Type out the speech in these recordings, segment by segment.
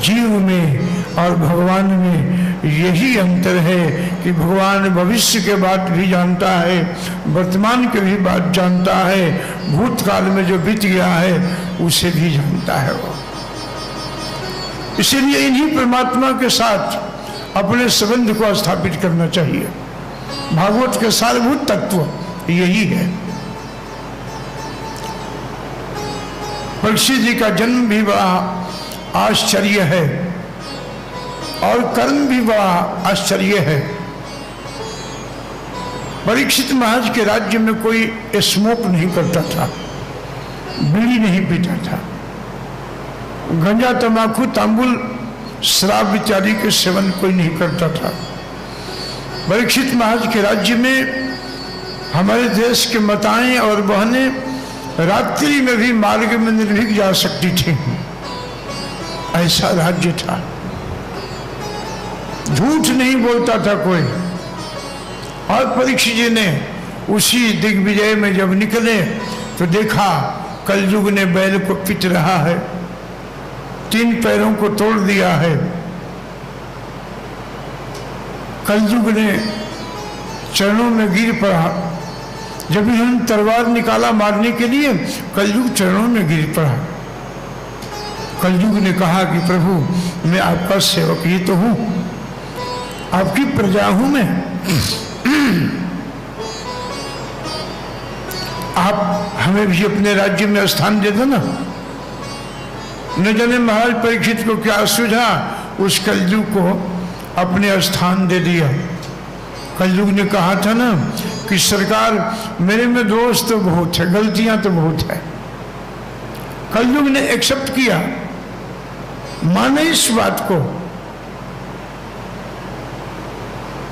जीव में और भगवान में यही अंतर है कि भगवान भविष्य के बात भी जानता है, वर्तमान के भी बात जानता है, भूतकाल में जो बीत गया है उसे भी जानता है वो। इसलिए इन्हीं परमात्मा के साथ अपने संबंध को स्थापित करना चाहिए। भागवत के सारभूत तत्व यही है। परीक्षित जी का जन्म भी बड़ा आश्चर्य है और कर्म भी बड़ा आश्चर्य है। परीक्षित महाराज के राज्य में कोई स्मोक नहीं करता था, बीड़ी नहीं पीता था, गंजा तंबाकू तांबुल शराब इत्यादि के सेवन कोई नहीं करता था। परीक्षित महाराज के राज्य में हमारे देश के माताएं और बहनें रात्रि में भी मार्ग में निर्भीक जा सकती थी, ऐसा राज्य था। झूठ नहीं बोलता था कोई। और परीक्षित जी ने उसी दिग्विजय में जब निकले तो देखा कलयुग ने बैल को पीट रहा है, 3 पैरों को तोड़ दिया है। कलयुग ने चरणों में गिर पड़ा। जब इन्होंने तलवार निकाला मारने के लिए, कलयुग चरणों में गिर पड़ा। कलयुग ने कहा कि प्रभु मैं आपका सेवक ही तो हूं, आपकी प्रजा हूं मैं, आप हमें भी अपने राज्य में स्थान दे दो ना। न जाने महाराज परीक्षित को क्या सूझा, उस कलयुग को अपने स्थान दे दिया। कलयुग ने कहा था ना कि सरकार मेरे में दोष तो बहुत है, गलतियां तो बहुत है। कलयुग ने एक्सेप्ट किया, माने इस बात को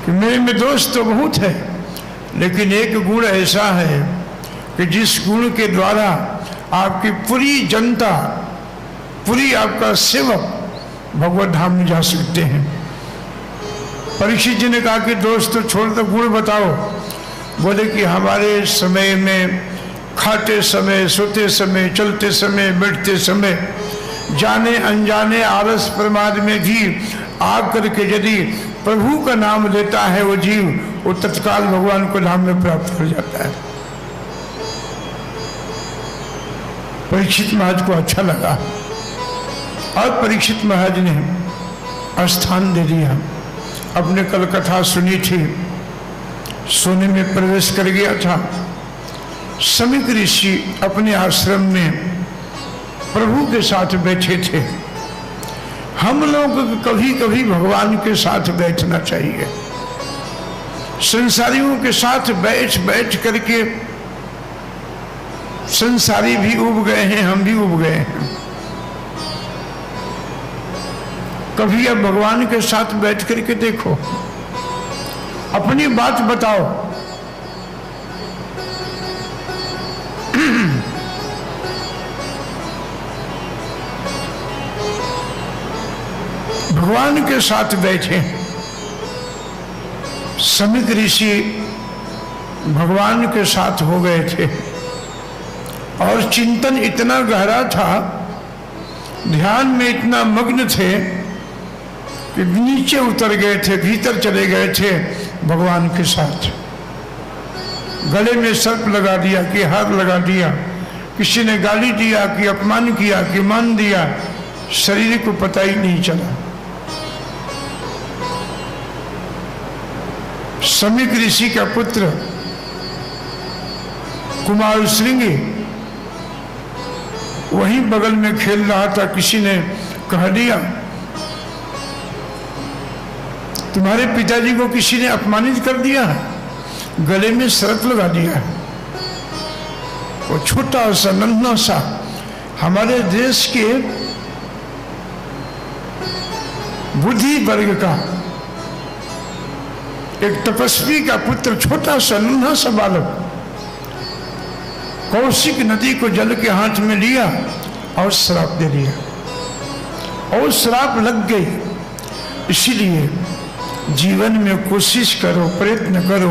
कि मेरे में दोष तो बहुत है, लेकिन एक गुण ऐसा है कि जिस गुण के द्वारा आपकी पूरी जनता, पूरी आपका सेवक भगवत धाम में जा सकते हैं। परीक्षित जी ने कहा कि दोस्त तो छोड़ दो, गुण बताओ। बोले कि हमारे समय में खाते समय, सोते समय, चलते समय, बैठते समय, जाने अनजाने आलस प्रमाद में भी आकर के यदि प्रभु का नाम लेता है वो जीव, वो तत्काल भगवान को धाम में प्राप्त हो जाता है। परीक्षित महाराज को अच्छा लगा और परीक्षित महाराज ने स्थान दे दिया। अपने कल कथा सुनी थी, सोने में प्रवेश कर गया था। समीक ऋषि अपने आश्रम में प्रभु के साथ बैठे थे। हम लोग कभी कभी भगवान के साथ बैठना चाहिए। संसारियों के साथ बैठ बैठ करके संसारी भी उब गए हैं, हम भी उब गए हैं। कभी अब भगवान के साथ बैठ करके देखो, अपनी बात बताओ। भगवान के साथ बैठे। समीक ऋषि भगवान के साथ हो गए थे और चिंतन इतना गहरा था, ध्यान में इतना मग्न थे कि नीचे उतर गए थे, भीतर चले गए थे भगवान के साथ। गले में सर्प लगा दिया कि हार लगा दिया, किसी ने गाली दिया कि अपमान किया कि मान दिया, शरीर को पता ही नहीं चला। समीक ऋषि का पुत्र कुमार श्रृंगी वहीं बगल में खेल रहा था। किसी ने कह दिया तुम्हारे पिताजी को किसी ने अपमानित कर दिया, गले में शर्त लगा दिया। वो छोटा सा नन्हा सा हमारे देश के बुद्धि वर्ग का एक तपस्वी का पुत्र, छोटा सा नन्हा सा बालक, कौशिक नदी को जल के हाथ में लिया और श्राप दे दिया और श्राप लग गई। इसीलिए जीवन में कोशिश करो, प्रयत्न करो,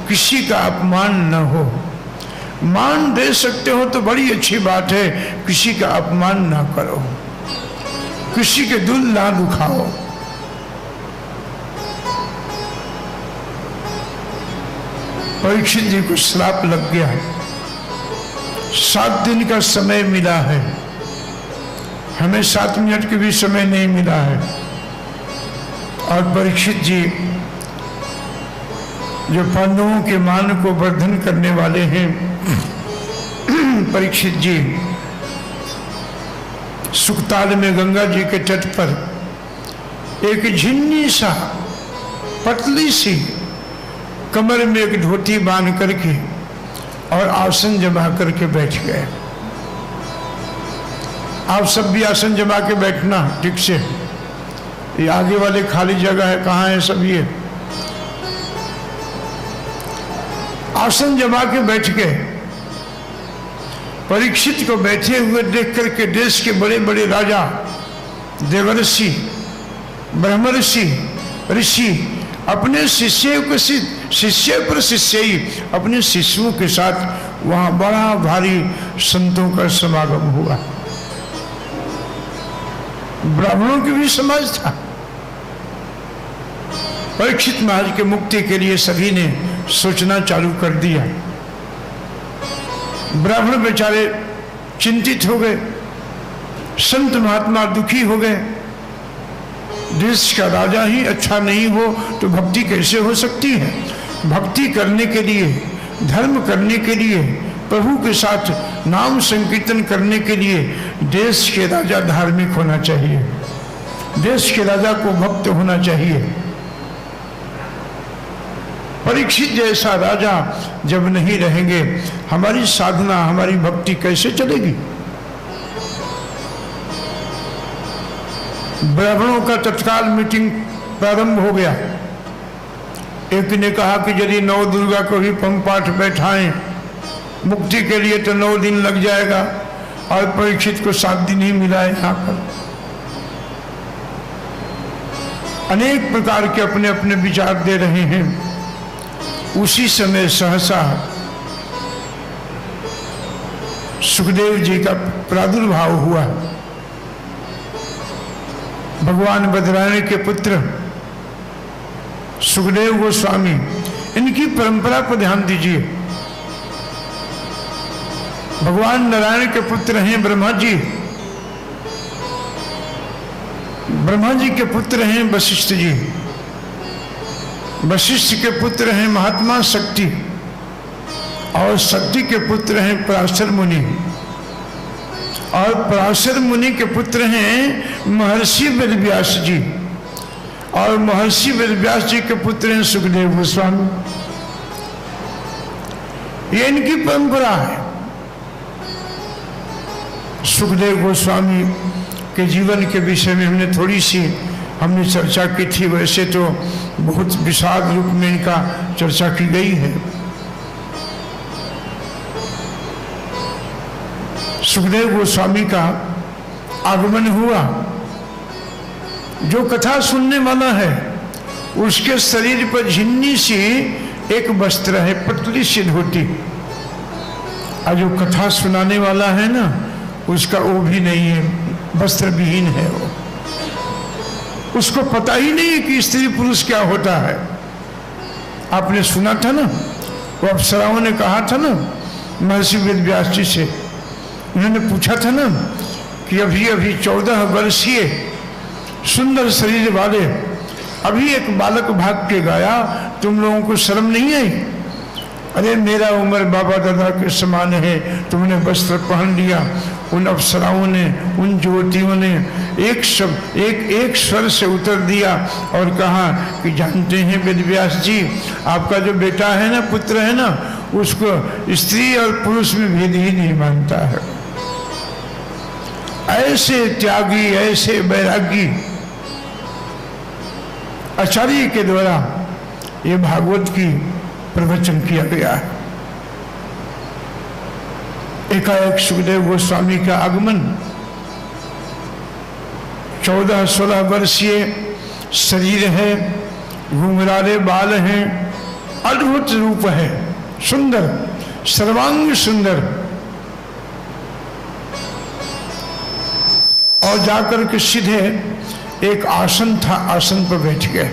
किसी का अपमान न हो। मान दे सकते हो तो बड़ी अच्छी बात है, किसी का अपमान ना करो। किसी के दिल ना दुखाओ। परीक्षित जी को श्राप लग गया है, 7 दिन का समय मिला है, हमें 7 मिनट के भी समय नहीं मिला है। और परीक्षित जी जो पांडवों के मान को वर्धन करने वाले हैं, परीक्षित जी सुखताल में गंगा जी के तट पर एक झिन्नी सा पतली सी कमर में एक धोती बांध करके और आसन जमा करके बैठ गए। आप सब भी आसन जमा के बैठना ठीक से। ये आगे वाले खाली जगह है, कहाँ है सब? ये आसन जमा के बैठ गए। परीक्षित को बैठे हुए देख करके देश के बड़े बड़े राजा, देवर्षि, ब्रह्मर्षि, ऋषि अपने शिष्य पर शिष्य ही अपने शिष्यों के साथ वहां बड़ा भारी संतों का समागम हुआ। ब्राह्मणों की भी समाज था। परीक्षित महाराज के मुक्ति के लिए सभी ने सोचना चालू कर दिया। ब्राह्मण बेचारे चिंतित हो गए, संत महात्मा दुखी हो गए। देश का राजा ही अच्छा नहीं हो तो भक्ति कैसे हो सकती है? भक्ति करने के लिए, धर्म करने के लिए, प्रभु के साथ नाम संकीर्तन करने के लिए देश के राजा धार्मिक होना चाहिए, देश के राजा को भक्त होना चाहिए। परीक्षित जैसा राजा जब नहीं रहेंगे, हमारी साधना, हमारी भक्ति कैसे चलेगी? ब्राह्मणों का तत्काल मीटिंग प्रारंभ हो गया। एक ने कहा कि यदि 9 दुर्गा को भी पंपाठ बैठाएं मुक्ति के लिए तो 9 दिन लग जाएगा, और परीक्षित को 7 दिन ही मिला है यहाँ पर। अनेक प्रकार के अपने अपने विचार दे रहे हैं। उसी समय सहसा सुखदेव जी का प्रादुर्भाव हुआ। भगवान बदरायण के पुत्र सुखदेव गोस्वामी, इनकी परंपरा पर ध्यान दीजिए। भगवान नारायण के पुत्र हैं ब्रह्मा जी, ब्रह्मा जी के पुत्र हैं वशिष्ठ जी, वशिष्ठ के पुत्र हैं महात्मा शक्ति, और शक्ति के पुत्र हैं पराशर मुनि, और पराशर मुनि के पुत्र हैं महर्षि वेदव्यास जी, और महर्षि वेदव्यास जी के पुत्र हैं सुखदेव गोस्वामी। ये इनकी परंपरा है। सुखदेव गोस्वामी के जीवन के विषय में हमने चर्चा की थी। वैसे तो बहुत विशाल रूप में इनका चर्चा की गई है। सुखदेव गोस्वामी का आगमन हुआ। जो कथा सुनने वाला है उसके शरीर पर झिन्नी सी एक वस्त्र है, पतली सी धोती, और जो कथा सुनाने वाला है ना उसका वो भी नहीं है, वस्त्र विहीन है। वो उसको पता ही नहीं है कि स्त्री पुरुष क्या होता है। आपने सुना था ना, वो अप्सराओं ने कहा था ना महर्षि वेदव्यास जी से, उन्होंने पूछा था ना कि अभी अभी 14 वर्षीय सुंदर शरीर वाले अभी एक बालक भाग के गया, तुम लोगों को शर्म नहीं आई? अरे मेरा उम्र बाबा दादा के समान है, तुमने वस्त्र पहन लिया। उन अप्सराओं ने, उन ज्योतियों ने एक स्वर से उत्तर दिया और कहा कि जानते हैं वेदव्यास जी, आपका जो बेटा है ना, पुत्र है ना, उसको स्त्री और पुरुष में भेद ही नहीं मानता है। ऐसे त्यागी, ऐसे वैरागी आचार्य के द्वारा ये भागवत की प्रवचन किया गया है। एकाएक सुखदेव गोस्वामी का आगमन, 14-16 वर्षीय शरीर है, घुंघराले बाल हैं, अद्भुत रूप है, सुंदर, सर्वांग सुंदर, और जाकर के सीधे एक आसन था, आसन पर बैठ गए।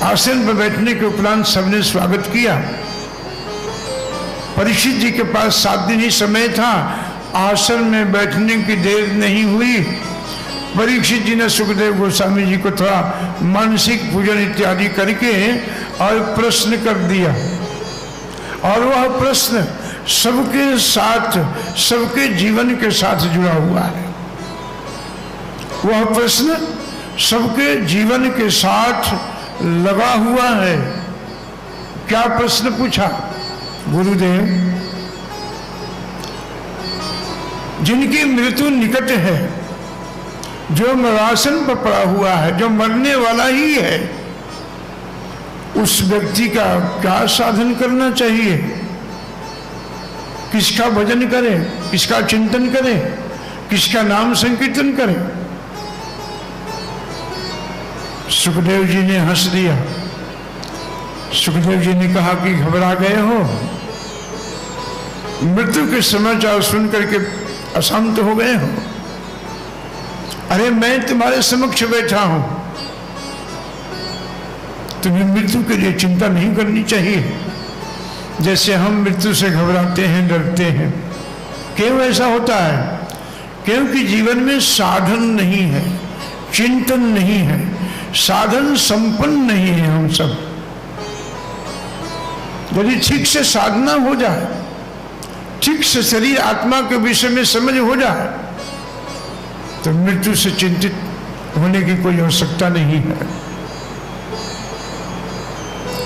आसन पर बैठने के उपरांत सबने स्वागत किया। परीक्षित जी के पास 7 दिन ही समय था। आसन में बैठने की देर नहीं हुई, परीक्षित जी ने सुखदेव गोस्वामी जी को थोड़ा मानसिक पूजन इत्यादि करके और प्रश्न कर दिया। और वह प्रश्न सबके साथ, सबके जीवन के साथ जुड़ा हुआ है। वह प्रश्न सबके जीवन के साथ लगा हुआ है। क्या प्रश्न पूछा? गुरुदेव, जिनकी मृत्यु निकट है, जो मरासन पर पड़ा हुआ है, जो मरने वाला ही है, उस व्यक्ति का क्या साधन करना चाहिए? किसका भजन करें, किसका चिंतन करें, किसका नाम संकीर्तन करें? सुखदेव जी ने हंस दिया। सुखदेव जी ने कहा कि घबरा गए हो, मृत्यु के समाचार सुनकर के अशांत हो गए हो। अरे मैं तुम्हारे समक्ष बैठा हूं, तुम्हें मृत्यु के लिए चिंता नहीं करनी चाहिए जैसे हम मृत्यु से घबराते हैं, डरते हैं। क्यों ऐसा होता है? क्योंकि जीवन में साधन नहीं है, चिंतन नहीं है, साधन संपन्न नहीं है। हम सब यदि ठीक से साधना हो जाए, ठीक से शरीर आत्मा के विषय में समझ हो जाए, तो मृत्यु से चिंतित होने की कोई आवश्यकता नहीं है।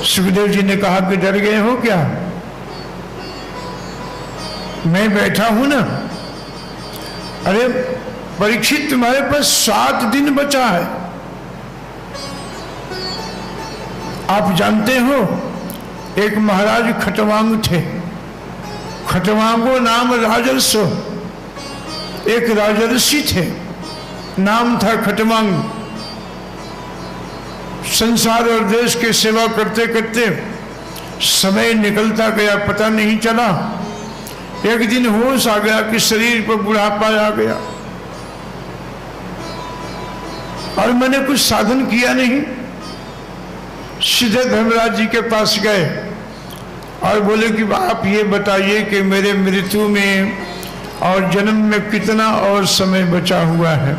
सुखदेव जी ने कहा कि डर गए हो क्या? मैं बैठा हूं ना। अरे परीक्षित, तुम्हारे पास 7 दिन बचा है। आप जानते हो, एक महाराज खटवांग थे। खटवांगो नाम राजर्षि, एक राजर्षि थे, नाम था खटवांग। संसार और देश की सेवा करते करते समय निकलता गया, पता नहीं चला। एक दिन होश आ गया कि शरीर पर बुढ़ापा आ गया और मैंने कुछ साधन किया नहीं। सीधे धर्मराज जी के पास गए और बोले कि आप ये बताइए कि मेरे मृत्यु में और जन्म में कितना और समय बचा हुआ है।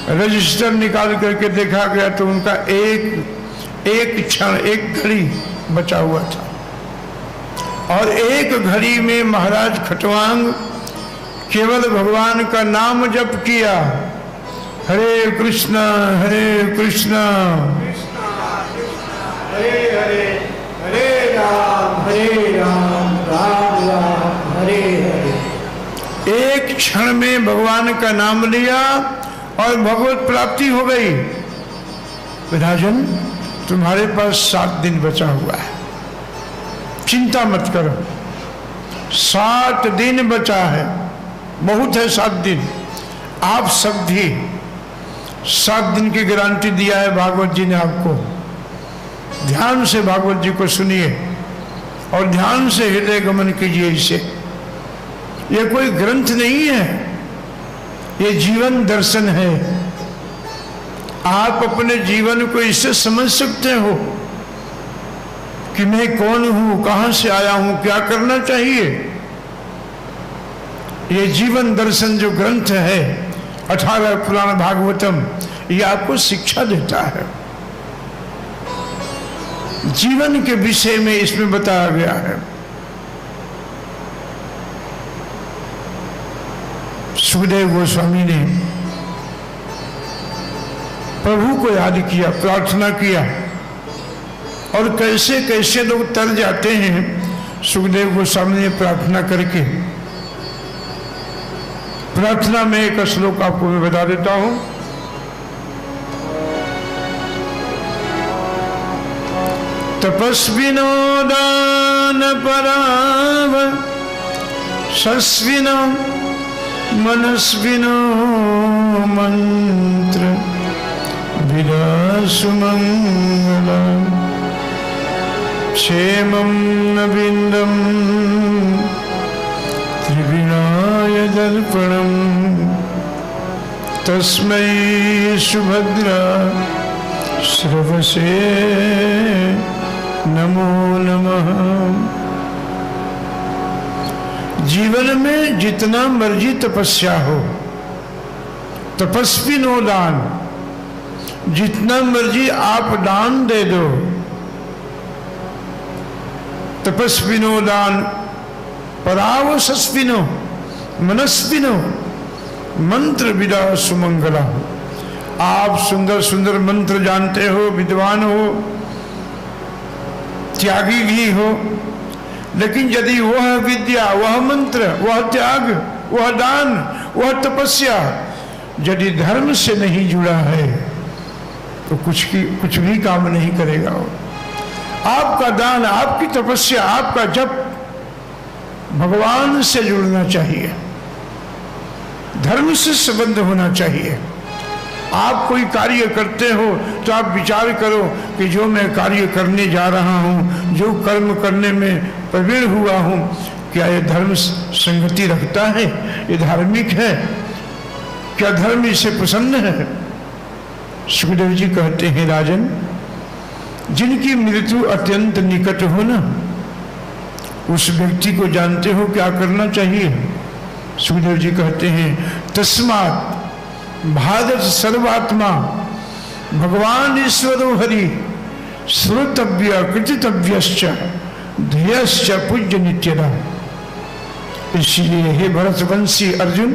रजिस्टर निकाल करके देखा गया तो उनका एक क्षण, एक घड़ी बचा हुआ था। और एक घड़ी में महाराज खटवांग केवल भगवान का नाम जप किया, हरे कृष्णा कृष्णा हरे हरे, हरे राम राम राम हरे हरे। एक क्षण में भगवान का नाम लिया और भगवत प्राप्ति हो गई। राजन, तुम्हारे पास 7 दिन बचा हुआ है, चिंता मत करो। 7 दिन बचा है, बहुत है 7 दिन। आप सब भी 7 दिन की गारंटी दिया है भागवत जी ने आपको। ध्यान से भागवत जी को सुनिए और ध्यान से हृदय गमन कीजिए इसे। ये कोई ग्रंथ नहीं है, ये जीवन दर्शन है। आप अपने जीवन को इससे समझ सकते हो कि मैं कौन हूं, कहां से आया हूं, क्या करना चाहिए। ये जीवन दर्शन जो ग्रंथ है 18 पुराण भागवतम, ये आपको शिक्षा देता है। जीवन के विषय में इसमें बताया गया है। सुखदेव गोस्वामी ने प्रभु को याद किया, प्रार्थना किया और कैसे कैसे लोग तर जाते हैं सुखदेव गोस्वामी ने प्रार्थना करके। प्रार्थना में एक श्लोक आपको मैं बता देता हूं। तपस्विनो दान पराव सस्विनो मनस्विनो मंत्र विलासु मंगलम क्षेमं न विन्दं त्रिविनाय समर्पणम तस्मै सुभद्रा श्रवसे नमो नमः। जीवन में जितना मर्जी तपस्या हो, तपस्विनो दान, जितना मर्जी आप दान दे दो, तपस्विनो दान परावसस्विनो मनस्विनो मंत्र विदा सुमंगला। आप सुंदर सुंदर मंत्र जानते हो, विद्वान हो, त्यागी भी हो, लेकिन यदि वह विद्या, वह मंत्र, वह त्याग, वह दान, वह तपस्या यदि धर्म से नहीं जुड़ा है तो कुछ भी काम नहीं करेगा। आपका दान, आपकी तपस्या, आपका जप भगवान से जुड़ना चाहिए, धर्म से संबंध होना चाहिए। आप कोई कार्य करते हो तो आप विचार करो कि जो मैं कार्य करने जा रहा हूँ, जो कर्म करने में प्रवीण हुआ हूँ, क्या ये धर्म संगति रखता है, ये धार्मिक है, क्या धर्म इसे पसंद है। सुखदेव जी कहते हैं, राजन, जिनकी मृत्यु अत्यंत निकट हो ना, उस व्यक्ति को जानते हो क्या करना चाहिए। सुखदेव जी कहते हैं, तस्मात् भादत सर्वात्मा भगवान ईश्वरो हरि श्रोतव्य कृतितव्यश्च ध्येयश्च पूज्य नित्यदा। इसलिए हे भरतवंशी अर्जुन,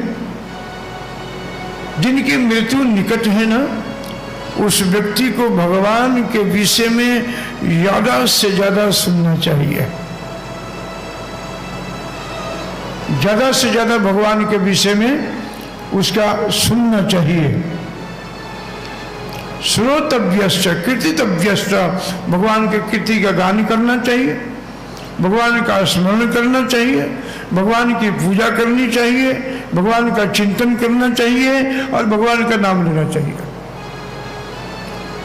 जिनकी मृत्यु निकट है ना, उस व्यक्ति को भगवान के विषय में ज्यादा से ज्यादा सुनना चाहिए, ज्यादा से ज्यादा भगवान के विषय में उसका सुनना चाहिए। श्रोतव्यश्च कीर्तितव्यश्च, भगवान के कीर्ति का गान करना चाहिए, भगवान का स्मरण करना चाहिए, भगवान की पूजा करनी चाहिए, भगवान का चिंतन करना चाहिए और भगवान का नाम लेना चाहिए।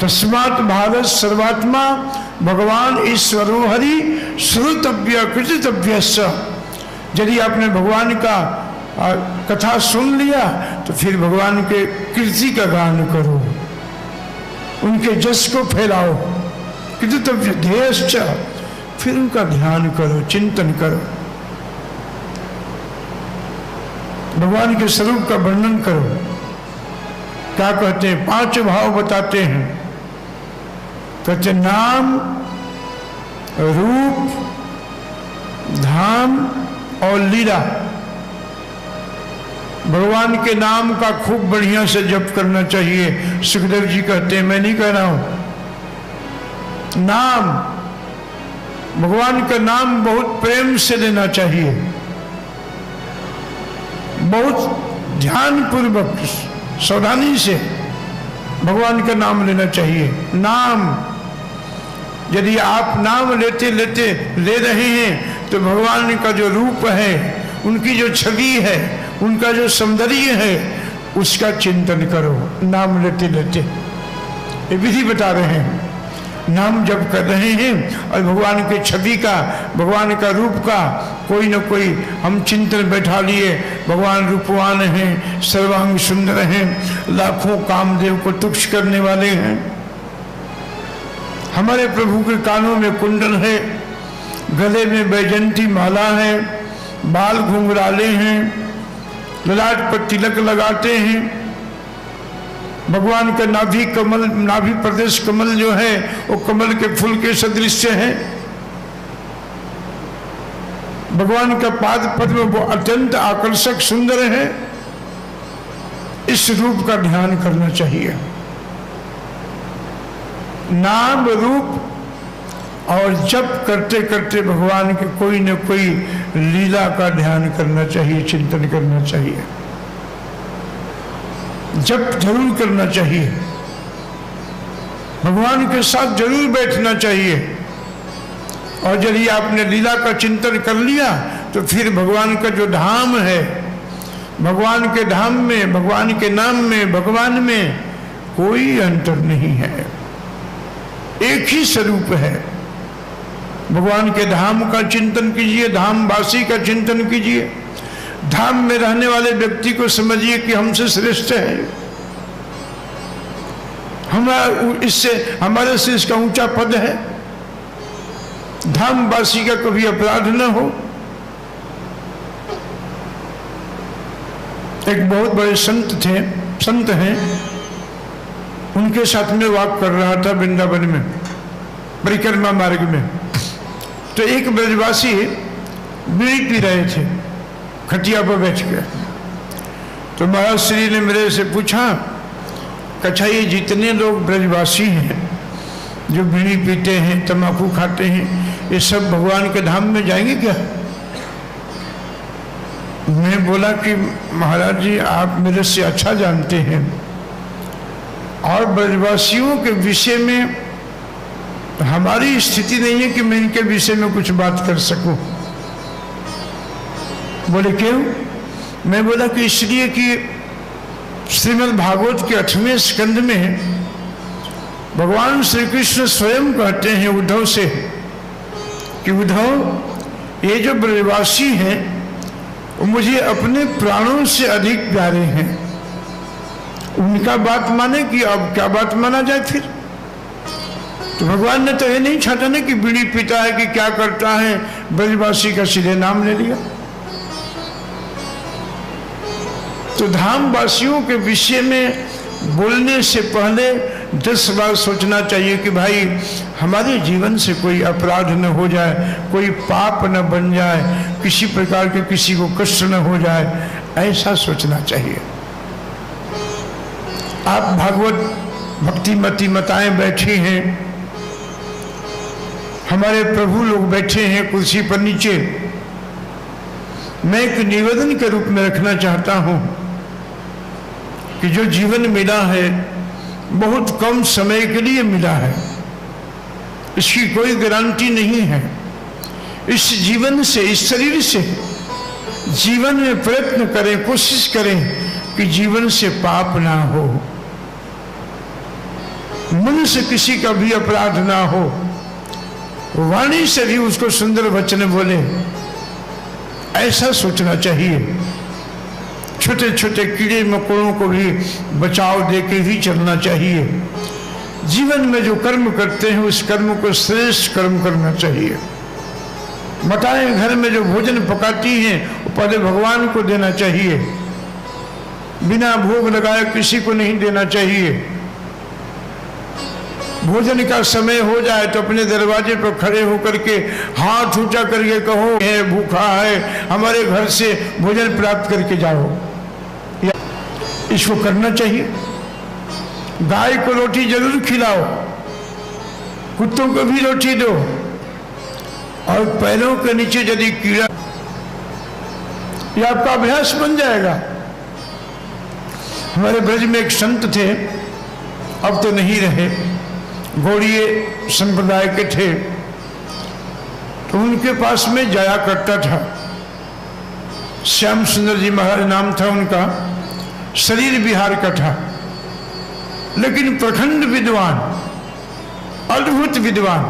तस्मात् भारत सर्वात्मा भगवान ईश्वरो हरि श्रोतव्य कृतितव्यश्च। यदि आपने भगवान का कथा सुन लिया तो फिर भगवान के कीर्ति का गान करो, उनके जस को फैलाओ, कृतितव्य ध्येयश्च, फिर उनका ध्यान करो, चिंतन करो, भगवान के स्वरूप का वर्णन करो। क्या कहते हैं, 5 भाव बताते हैं। कहते नाम, रूप, धाम और लीला। भगवान के नाम का खूब बढ़िया से जप करना चाहिए। सुखदेव जी कहते हैं, मैं नहीं कह रहा हूं, नाम, भगवान का नाम बहुत प्रेम से लेना चाहिए, बहुत ध्यान पूर्वक सावधानी से भगवान का नाम लेना चाहिए। नाम, यदि आप नाम लेते लेते ले रहे हैं तो भगवान का जो रूप है, उनकी जो छवि है, उनका जो सौंदर्य है, उसका चिंतन करो नाम लेते लेते। ये विधि बता रहे हैं। नाम जप कर रहे हैं और भगवान के छवि का, भगवान का रूप का कोई न कोई हम चिंतन बैठा लिए। भगवान रूपवान हैं, सर्वांग सुंदर हैं, लाखों कामदेव को तुक्ष करने वाले हैं। हमारे प्रभु के कानों में कुंडल है, गले में बैजंती माला है, बाल घुंघराले हैं, ललाट पर तिलक लगाते हैं। भगवान का नाभि कमल, नाभि प्रदेश कमल जो है वो कमल के फूल के सदृश है। भगवान का पाद पद्म वो अत्यंत आकर्षक सुंदर है। इस रूप का ध्यान करना चाहिए। नाम, रूप और जप करते करते भगवान के कोई न कोई लीला का ध्यान करना चाहिए, चिंतन करना चाहिए, जप जरूर करना चाहिए, भगवान के साथ जरूर बैठना चाहिए। और यदि आपने लीला का चिंतन कर लिया तो फिर भगवान का जो धाम है, भगवान के धाम में, भगवान के नाम में, भगवान में कोई अंतर नहीं है, एक ही स्वरूप है। भगवान के धाम का चिंतन कीजिए, धामवासी का चिंतन कीजिए। धाम में रहने वाले व्यक्ति को समझिए कि हमसे श्रेष्ठ है, हमारे से इसका ऊंचा पद है। धामवासी का कभी अपराध न हो। एक बहुत बड़े संत हैं, उनके साथ में वॉक कर रहा था वृंदावन में, परिक्रमा मार्ग में। तो एक ब्रजवासी बीड़ी पी रहे थे खटिया पर बैठ के। तो महाराज श्री ने मेरे से पूछा, अच्छा ये जितने लोग ब्रजवासी हैं जो बीड़ी पीते हैं, तम्बाकू खाते हैं, ये सब भगवान के धाम में जाएंगे क्या? मैं बोला कि महाराज जी आप मेरे से अच्छा जानते हैं, और ब्रजवासियों के विषय में हमारी स्थिति नहीं है कि मैं इनके विषय में कुछ बात कर सकूं। बोले क्यों? मैं बोला कि इसलिए कि श्रीमद् भागवत के 8वें स्कंद में भगवान श्री कृष्ण स्वयं कहते हैं उद्धव से कि उद्धव, ये जो ब्रजवासी हैं वो मुझे अपने प्राणों से अधिक प्यारे हैं। उनका बात माने कि अब क्या बात माना जाए फिर? तो भगवान ने तो ये नहीं छाटा ना कि बीड़ी पीता है कि क्या करता है, ब्रजवासी का सीधे नाम ले लिया। तो धामवासियों के विषय में बोलने से पहले 10 बार सोचना चाहिए कि भाई हमारे जीवन से कोई अपराध न हो जाए, कोई पाप न बन जाए, किसी प्रकार के किसी को कष्ट न हो जाए, ऐसा सोचना चाहिए। आप भागवत भक्तिमती माताएं बैठी हैं, हमारे प्रभु लोग बैठे हैं कुर्सी पर नीचे। मैं एक निवेदन के रूप में रखना चाहता हूं कि जो जीवन मिला है बहुत कम समय के लिए मिला है, इसकी कोई गारंटी नहीं है। इस जीवन से, इस शरीर से जीवन में प्रयत्न करें, कोशिश करें कि जीवन से पाप ना हो, मन से किसी का भी अपराध ना हो, वाणी से भी उसको सुंदर वचन बोले, ऐसा सोचना चाहिए। छोटे छोटे कीड़े मकोड़ों को भी बचाव देके ही चलना चाहिए। जीवन में जो कर्म करते हैं उस कर्म को श्रेष्ठ कर्म करना चाहिए। माताएं घर में जो भोजन पकाती हैं वो पहले भगवान को देना चाहिए, बिना भोग लगाए किसी को नहीं देना चाहिए। भोजन का समय हो जाए तो अपने दरवाजे पर खड़े होकर के हाथ ऊंचा करके कहो, है भूखा है, हमारे घर से भोजन प्राप्त करके जाओ। इसको करना चाहिए। गाय को रोटी जरूर खिलाओ, कुत्तों को भी रोटी दो, और पैरों के नीचे यदि कीड़ा, ये आपका अभ्यास बन जाएगा। हमारे ब्रज में एक संत थे, अब तो नहीं रहे, गौड़ीय संप्रदाय के थे। तो उनके पास में जाया करता था, श्याम सुंदर जी महाराज नाम था उनका, शरीर बिहार का था, लेकिन प्रखंड विद्वान, अद्भुत विद्वान।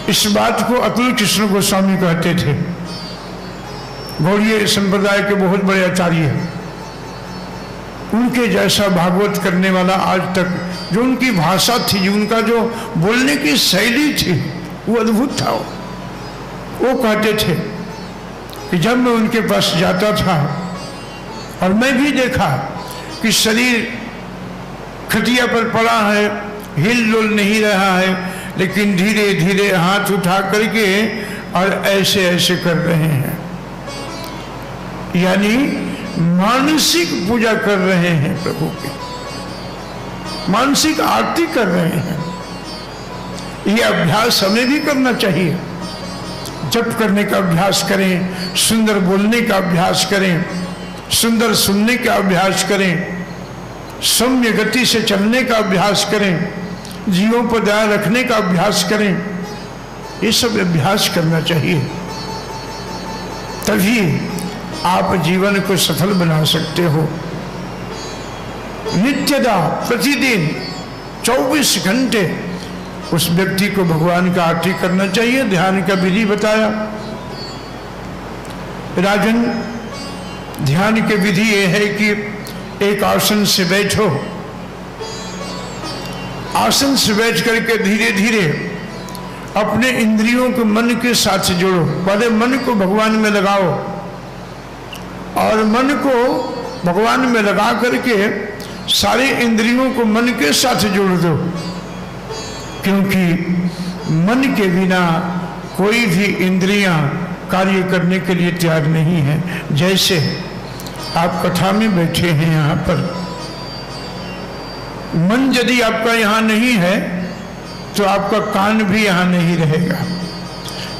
इस बात को अतुल कृष्ण गोस्वामी कहते थे, गौड़ीय संप्रदाय के बहुत बड़े आचार्य। उनके जैसा भागवत करने वाला आज तक, जो उनकी भाषा थी, जो उनका जो बोलने की शैली थी, वो अद्भुत था। वो कहते थे कि जब मैं उनके पास जाता था और मैं भी देखा कि शरीर खटिया पर पड़ा है, हिल डुल नहीं रहा है, लेकिन धीरे धीरे हाथ उठा करके और ऐसे ऐसे कर रहे हैं, यानी मानसिक पूजा कर रहे हैं, प्रभु की मानसिक आरती कर रहे हैं। ये अभ्यास हमें भी करना चाहिए। जप करने का अभ्यास करें, सुंदर बोलने का अभ्यास करें, सुंदर सुनने का अभ्यास करें, सौम्य गति से चलने का अभ्यास करें, जीवों पर दया रखने का अभ्यास करें। ये सब अभ्यास करना चाहिए, तभी आप जीवन को सफल बना सकते हो। नित्यदा प्रतिदिन 24 घंटे उस व्यक्ति को भगवान का आरती करना चाहिए। ध्यान का विधि बताया, राजन, ध्यान की विधि यह है कि एक आसन से बैठो, आसन से बैठ करके धीरे धीरे अपने इंद्रियों को मन के साथ जोड़ो। पहले मन को भगवान में लगाओ और मन को भगवान में लगा करके सारे इंद्रियों को मन के साथ जोड़ दो, क्योंकि मन के बिना कोई भी इंद्रियां कार्य करने के लिए तैयार नहीं है। जैसे आप कथा में बैठे हैं, यहाँ पर मन यदि आपका यहाँ नहीं है तो आपका कान भी यहाँ नहीं रहेगा।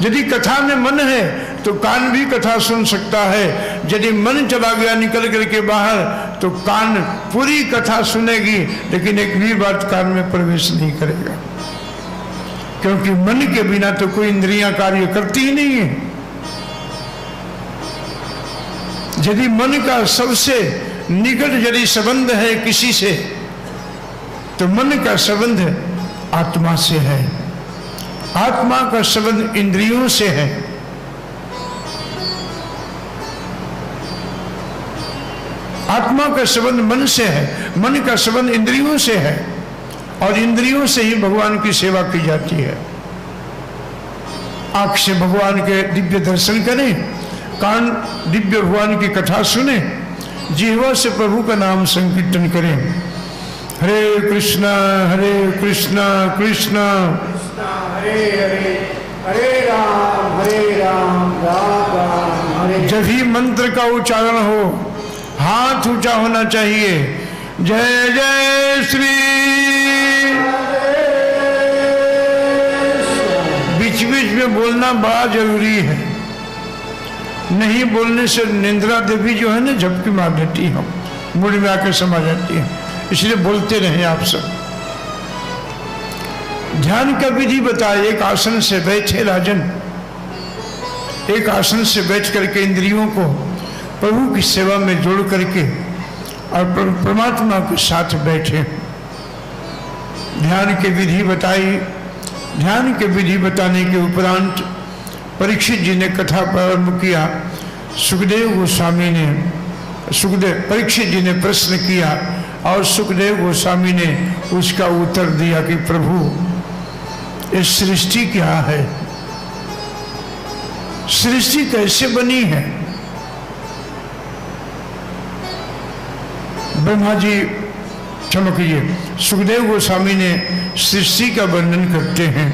यदि कथा में मन है तो कान भी कथा सुन सकता है, यदि मन चला गया निकल करके बाहर तो कान पूरी कथा सुनेगी लेकिन एक भी बात कान में प्रवेश नहीं करेगा, क्योंकि मन के बिना तो कोई इंद्रियां कार्य करती ही नहीं है। यदि मन का सबसे निकट यदि संबंध है किसी से तो मन का संबंध आत्मा से है, आत्मा का संबंध इंद्रियों से है। आत्मा का संबंध मन से है, मन का संबंध इंद्रियों से है और इंद्रियों से ही भगवान की सेवा की जाती है। आंख से भगवान के दिव्य दर्शन करें, कान दिव्य भगवान की कथा सुने, जीवा से प्रभु का नाम संकीर्तन करें। हरे कृष्णा कृष्ण कृष्ण हरे हरे, हरे राम राम राम हरे। जब ही मंत्र का उच्चारण हो हाथ ऊंचा होना चाहिए। जय जय श्री। बीच बीच में बोलना बड़ा जरूरी है, नहीं बोलने से निंद्रा देवी जो है ना झपकी मार देती है, मुड़ में आकर समा जाती है, इसलिए बोलते रहे आप सब। ध्यान का विधि बताए। एक आसन से बैठे राजन, एक आसन से बैठ करके इंद्रियों को प्रभु की सेवा में जोड़ करके और परमात्मा के साथ बैठे। ध्यान की विधि बताई। ध्यान की विधि बताने के उपरांत परीक्षित जी ने कथा प्रारंभ किया। सुखदेव गोस्वामी ने, परीक्षित जी ने प्रश्न किया और सुखदेव गोस्वामी ने उसका उत्तर दिया कि प्रभु इस सृष्टि क्या है, सृष्टि कैसे बनी है। ब्रह्मा जी, क्षमा कीजिए, सुखदेव गोस्वामी ने सृष्टि का वर्णन करते हैं।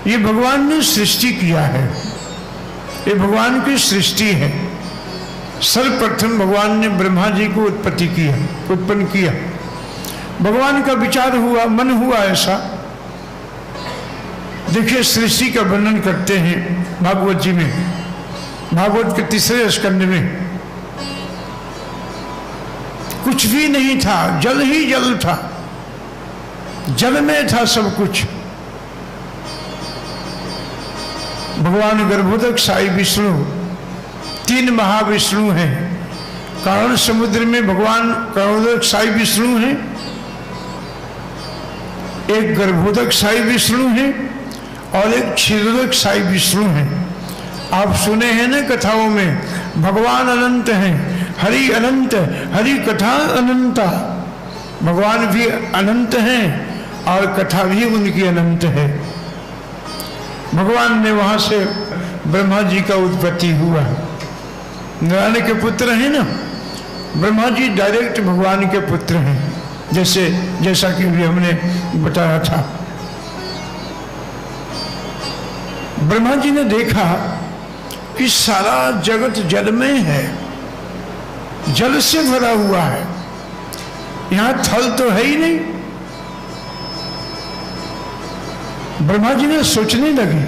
ये भगवान ने सृष्टि किया है, ये भगवान की सृष्टि है। सर्वप्रथम भगवान ने ब्रह्मा जी को उत्पन्न किया। भगवान का विचार हुआ, मन हुआ ऐसा। देखिए सृष्टि का वर्णन करते हैं भागवत जी में, भागवत के 3 स्कंद में। कुछ भी नहीं था, जल ही जल था, जल में था सब कुछ। भगवान गर्भोदक साई विष्णु 3 महाविष्णु हैं। कारण समुद्र में भगवान गर्भोदक साई विष्णु हैं, एक गर्भोदक साई विष्णु हैं और एक क्षीरोदक साई विष्णु हैं। आप सुने हैं ना कथाओं में, भगवान अनंत हैं, हरि अनंत, हरि कथा अनंता। भगवान भी अनंत हैं और कथा भी उनकी अनंत है। भगवान ने वहां से ब्रह्मा जी का उत्पत्ति हुआ। नारायण के पुत्र हैं ना, ब्रह्मा जी डायरेक्ट भगवान के पुत्र हैं, जैसा कि भी हमने बताया था। ब्रह्मा जी ने देखा कि सारा जगत जल में है, जल से भरा हुआ है, यहां थल तो है ही नहीं। ब्रह्मा जी ने सोचने लगे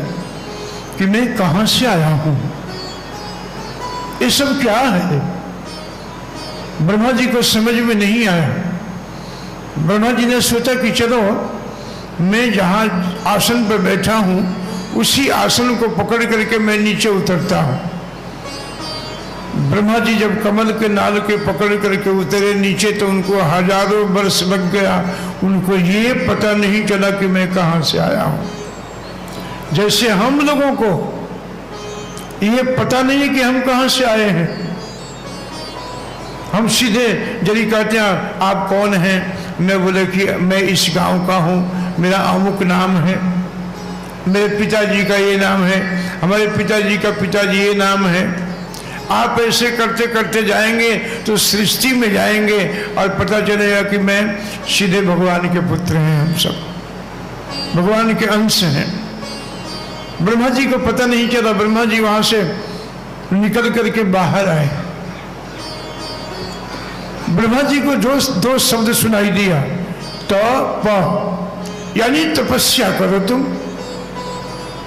कि मैं कहां से आया हूं, ये सब क्या है। ब्रह्मा जी को समझ में नहीं आया। ब्रह्मा जी ने सोचा कि चलो मैं जहां आसन पर बैठा हूं उसी आसन को पकड़ करके मैं नीचे उतरता हूं। ब्रह्मा जी जब कमल के नाल के पकड़ करके उतरे नीचे तो उनको हजारों वर्ष लग गया, उनको ये पता नहीं चला कि मैं कहां से आया हूं। जैसे हम लोगों को ये पता नहीं है कि हम कहाँ से आए हैं। हम सीधे यदि कहते हैं आप कौन हैं, मैं बोले कि मैं इस गांव का हूँ, मेरा अमुक नाम है, मेरे पिताजी का ये नाम है, हमारे पिताजी का पिताजी ये नाम है। आप ऐसे करते करते जाएंगे तो सृष्टि में जाएंगे और पता चलेगा कि मैं सीधे भगवान के पुत्र हैं, हम सब भगवान के अंश हैं। ब्रह्मा जी को पता नहीं चला, ब्रह्मा जी वहां से निकल करके बाहर आए। ब्रह्मा जी को दो शब्द सुनाई दिया, तो यानी तपस्या करो तुम।